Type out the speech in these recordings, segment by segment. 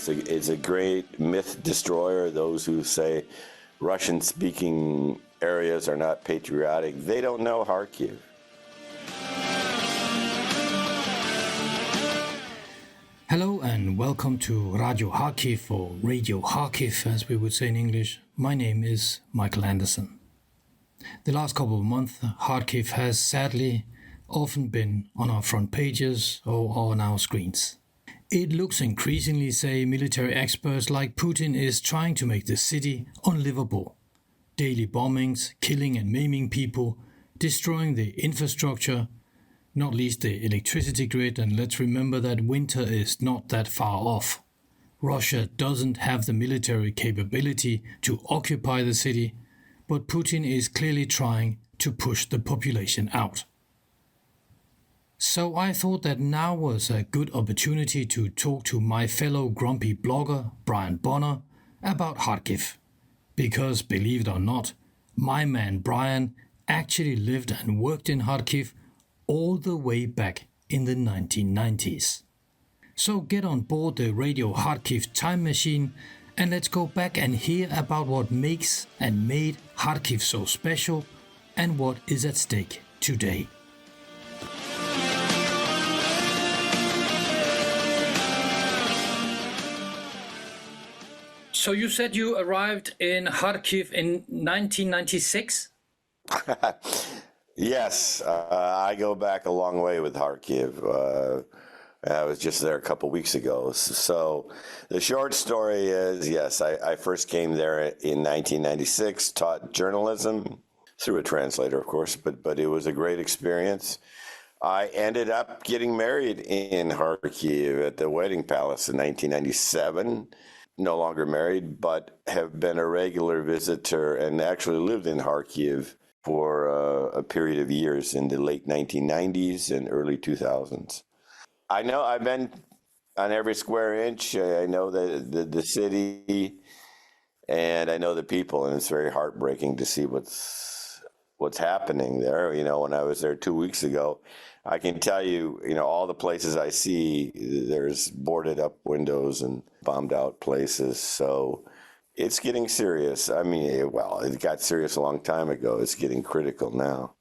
it's a great myth destroyer. Those who say Russian-speaking areas are not patriotic, they don't know Kharkiv. Hello and welcome to Radio Kharkiv, or Radio Kharkiv as we would say in English. My name is Michael Anderson. The last couple of months, Kharkiv has sadly often been on our front pages or on our screens. It looks increasingly, say military experts, like Putin is trying to make the city unlivable. Daily bombings, killing and maiming people, destroying the infrastructure, not least the electricity grid, and let's remember that winter is not that far off. Russia doesn't have the military capability to occupy the city, but Putin is clearly trying to push the population out. So I thought that now was a good opportunity to talk to my fellow grumpy blogger, Brian Bonner, about Kharkiv. Because, believe it or not, my man Brian actually lived and worked in Kharkiv all the way back in the 1990s. So get on board the Radio Kharkiv time machine and let's go back and hear about what makes and made Kharkiv so special and what is at stake today. So you said you arrived in Kharkiv in 1996? Yes, I go back a long way with Kharkiv. I was just there a couple weeks ago. So the short story is, yes, I first came there in 1996, taught journalism through a translator, of course, but it was a great experience. I ended up getting married in Kharkiv at the Wedding Palace in 1997. No longer married, but have been a regular visitor and actually lived in Kharkiv for a period of years in the late 1990s and early 2000s. I know I've been on every square inch. I know the city, and I know the people, and it's very heartbreaking to see what's happening there. You know, when I was there 2 weeks ago, I can tell you, all the places I see, there's boarded up windows and bombed out places. So it's getting serious. I mean, well, it got serious a long time ago. It's getting critical now.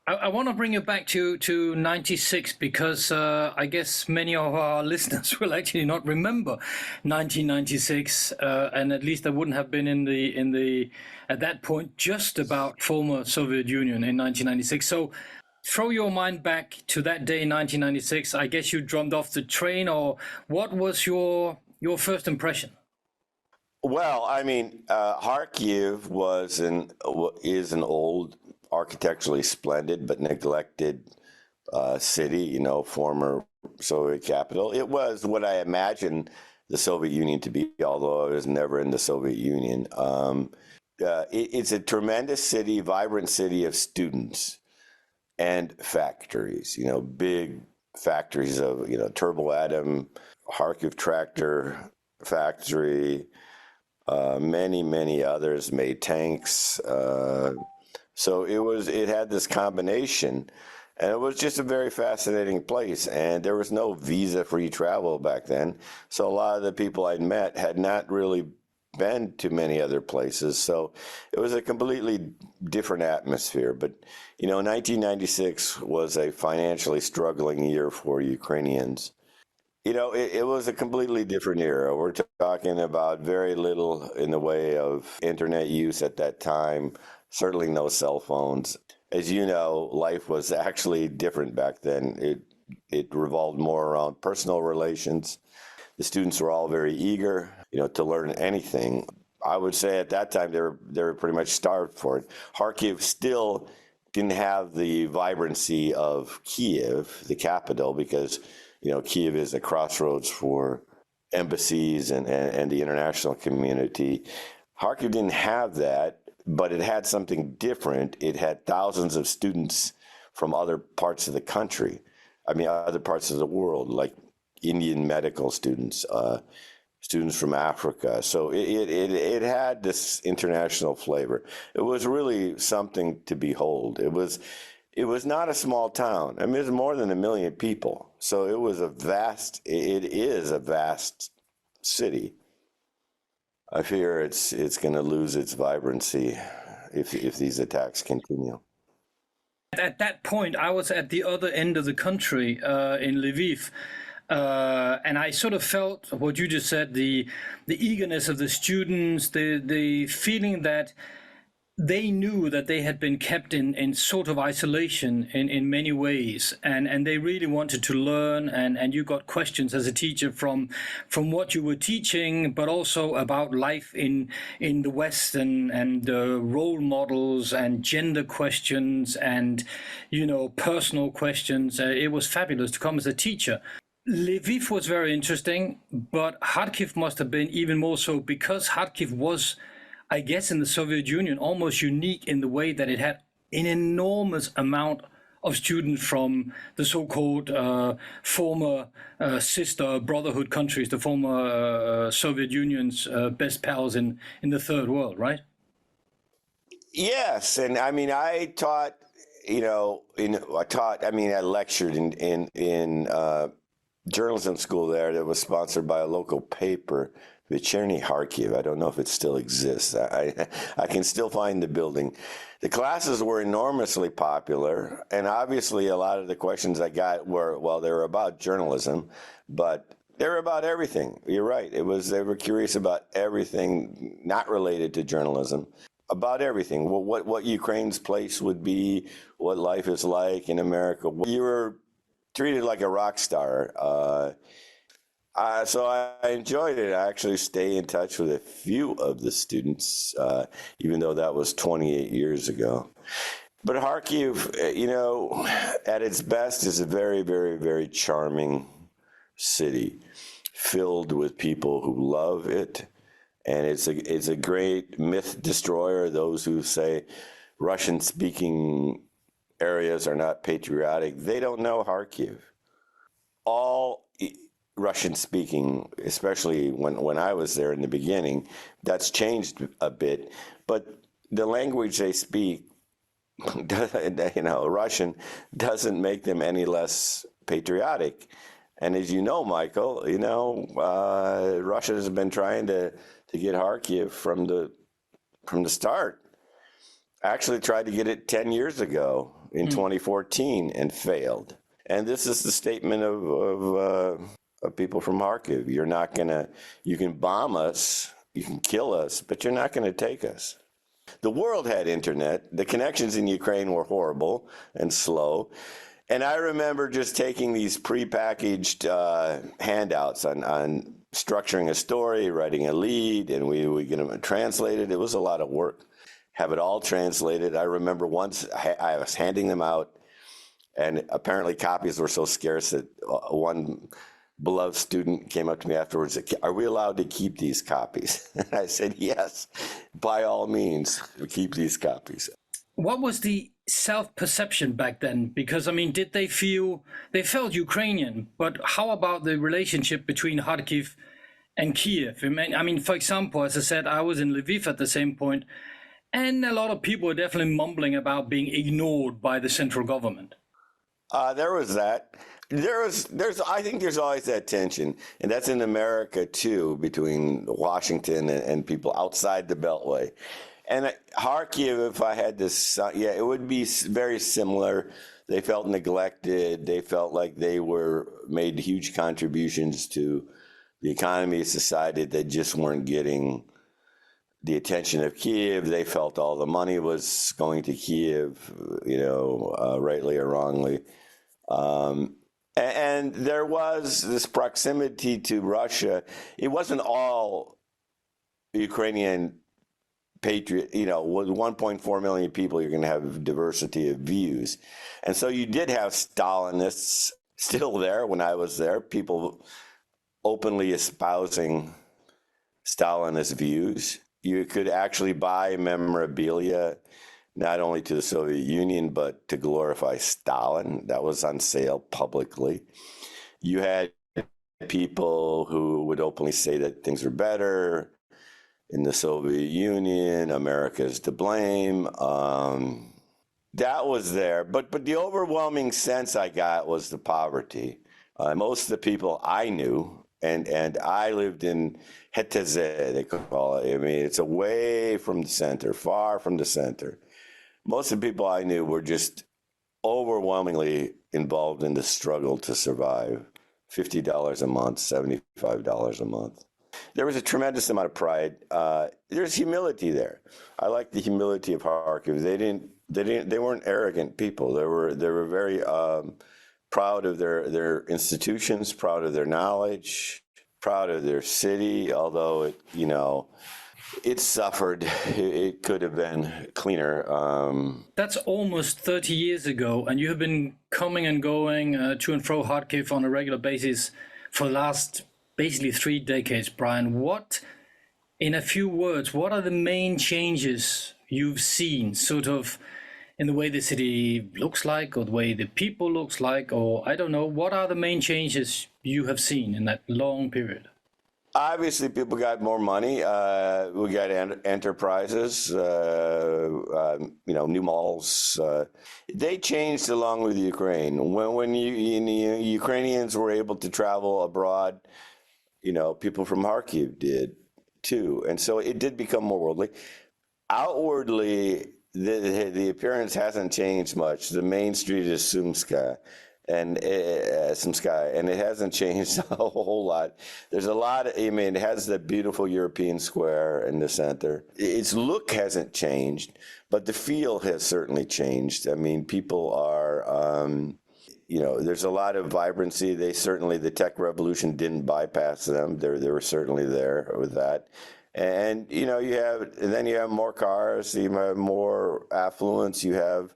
I want to bring you back to 96 because I guess many of our listeners will actually not remember 1996, and at least they wouldn't have been in the at that point just about former Soviet Union in 1996. So throw your mind back to that day in 1996. I guess you jumped off the train, or what was your first impression? Well, I mean, Kharkiv is an old, architecturally splendid but neglected city, former Soviet capital. It was what I imagined the Soviet Union to be, although I was never in the Soviet Union. It's a tremendous city, vibrant city of students and factories, big factories of, Turbo Atom, Kharkiv Tractor Factory, many others made tanks. So it had this combination, and it was just a very fascinating place. And there was no visa-free travel back then, so a lot of the people I'd met had not really been to many other places. So it was a completely different atmosphere. But 1996 was a financially struggling year for Ukrainians. It was a completely different era. We're talking about very little in the way of internet use at that time, certainly no cell phones. As you know, life was actually different back then. It revolved more around personal relations. The students were all very eager, to learn anything. I would say at that time they were pretty much starved for it. Kharkiv still didn't have the vibrancy of Kiev, the capital, because Kiev is a crossroads for embassies and the international community. Kharkiv didn't have that, but it had something different. It had thousands of students from other parts of the country. Other parts of the world, like Indian medical students, students from Africa. So it had this international flavor. It was really something to behold. It was not a small town. It was more than 1 million people. So it is a vast city. I fear it's going to lose its vibrancy if these attacks continue. At that point, I was at the other end of the country in Lviv. And I sort of felt what you just said, the eagerness of the students, the feeling that they knew that they had been kept in sort of isolation in many ways, and they really wanted to learn, and you got questions as a teacher from what you were teaching, but also about life in the West, and role models and gender questions, and personal questions. It was fabulous to come as a teacher. Lviv was very interesting, but Kharkiv must have been even more so, because Kharkiv was, I guess, in the Soviet Union, almost unique in the way that it had an enormous amount of students from the so-called former sister brotherhood countries, the former Soviet Union's best pals in the third world, right? Yes, and I mean, I taught, I lectured in journalism school there that was sponsored by a local paper, Вечерний Kharkiv. I don't know if it still exists. I can still find the building. The classes were enormously popular, and obviously a lot of the questions I got they were about journalism, but they were about everything. You're right. They were curious about everything not related to journalism, about everything. Well, what Ukraine's place would be, what life is like in America. You were treated like a rock star. So I enjoyed it. I actually stay in touch with a few of the students, even though that was 28 years ago. But Kharkiv, at its best, is a very, very, very charming city, filled with people who love it. And it's a great myth destroyer. Those who say Russian-speaking areas are not patriotic, they don't know Kharkiv. All Russian-speaking, especially when I was there in the beginning, that's changed a bit. But the language they speak, Russian, doesn't make them any less patriotic. And as you know, Michael, Russia has been trying to get Kharkiv from the start. Actually tried to get it 10 years ago in 2014 and failed. And this is the statement of people from Kharkiv. You can bomb us, you can kill us, but you're not going to take us. The world had internet. The connections in Ukraine were horrible and slow. And I remember just taking these prepackaged handouts on structuring a story, writing a lead, and we get them translated. It was a lot of work. Have it all translated. I remember once I was handing them out, and apparently copies were so scarce that one beloved student came up to me afterwards and said, "Are we allowed to keep these copies?" And I said, "Yes, by all means, keep these copies." What was the self-perception back then? Because, did they felt Ukrainian, but how about the relationship between Kharkiv and Kiev? For example, as I said, I was in Lviv at the same point, and a lot of people were definitely mumbling about being ignored by the central government. There was that. I think there's always that tension, and that's in America too, between Washington and people outside the Beltway. And Kharkiv, if I had this, it would be very similar. They felt neglected. They felt like they made huge contributions to the economy of society. They just weren't getting the attention of Kiev. They felt all the money was going to Kiev, rightly or wrongly. And there was this proximity to Russia. It wasn't all Ukrainian patriot, with 1.4 million people, you're going to have diversity of views. And so you did have Stalinists still there when I was there, people openly espousing Stalinist views. You could actually buy memorabilia, not only to the Soviet Union, but to glorify Stalin. That was on sale publicly. You had people who would openly say that things are better in the Soviet Union, America is to blame. That was there. But the overwhelming sense I got was the poverty. Most of the people I knew And I lived in Heteze, they call it. I mean, it's away from the center, far from the center. Most of the people I knew were just overwhelmingly involved in the struggle to survive. $50 a month, $75 a month. There was a tremendous amount of pride. There's humility there. I like the humility of Kharkiv. They weren't arrogant people. They were very proud of their institutions, proud of their knowledge, proud of their city. Although it suffered. It could have been cleaner. That's almost 30 years ago, and you have been coming and going to and fro Kharkiv on a regular basis for the last basically 3 decades, Brian. What, in a few words, what are the main changes you've seen, sort of, in the way the city looks like, or the way the people looks like, or I don't know, what are the main changes you have seen in that long period? Obviously, people got more money. We got enterprises, new malls. They changed along with Ukraine. When Ukrainians were able to travel abroad, people from Kharkiv did too. And so it did become more worldly. Outwardly, the appearance hasn't changed much. The main street is Sumska. And it hasn't changed a whole lot. There's a lot it has the beautiful European square in the center. Its look hasn't changed, but the feel has certainly changed. I mean, people are, there's a lot of vibrancy. The tech revolution didn't bypass them. They were certainly there with that. And, you have more cars, you have more affluence, you have,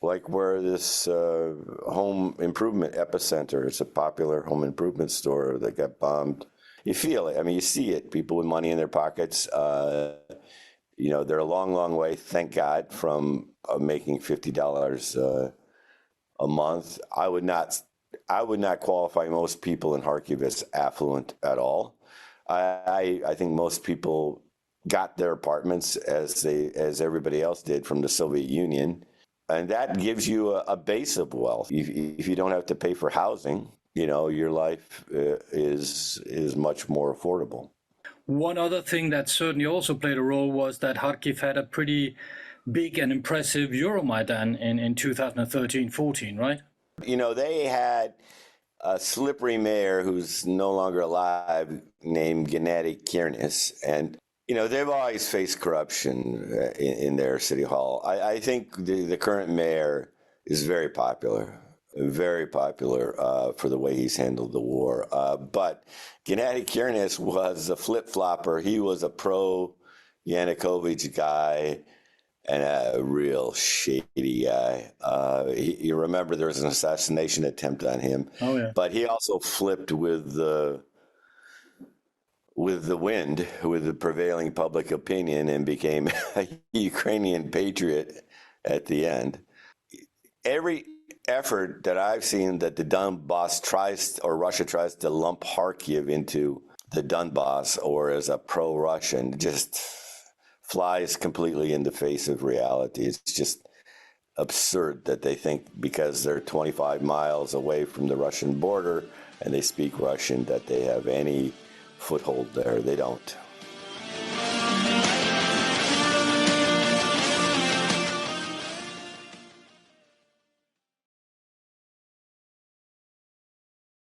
like where this home improvement epicenter, it's a popular home improvement store that got bombed. You feel it. I mean, you see it. People with money in their pockets. They're a long, long way, thank God, from making $50 a month. I would not qualify most people in Kharkiv as affluent at all. I think most people got their apartments as everybody else did from the Soviet Union. And that gives you a base of wealth. If you don't have to pay for housing, your life is much more affordable. One other thing that certainly also played a role was that Kharkiv had a pretty big and impressive Euromaidan in 2013-14, right? They had a slippery mayor who's no longer alive named Gennady Kirnis, and they've always faced corruption in their city hall. I think the current mayor is very popular for the way he's handled the war. But Gennady Kirnis was a flip-flopper. He was a pro-Yanukovych guy and a real shady guy. You remember there was an assassination attempt on him. Oh, yeah. But he also flipped with the wind, with the prevailing public opinion, and became a Ukrainian patriot at the end. Every effort that I've seen that the Donbass Russia tries to lump Kharkiv into the Donbass or as a pro-Russian just flies completely in the face of reality. It's just absurd that they think because they're 25 miles away from the Russian border and they speak Russian that they have any foothold there. They don't.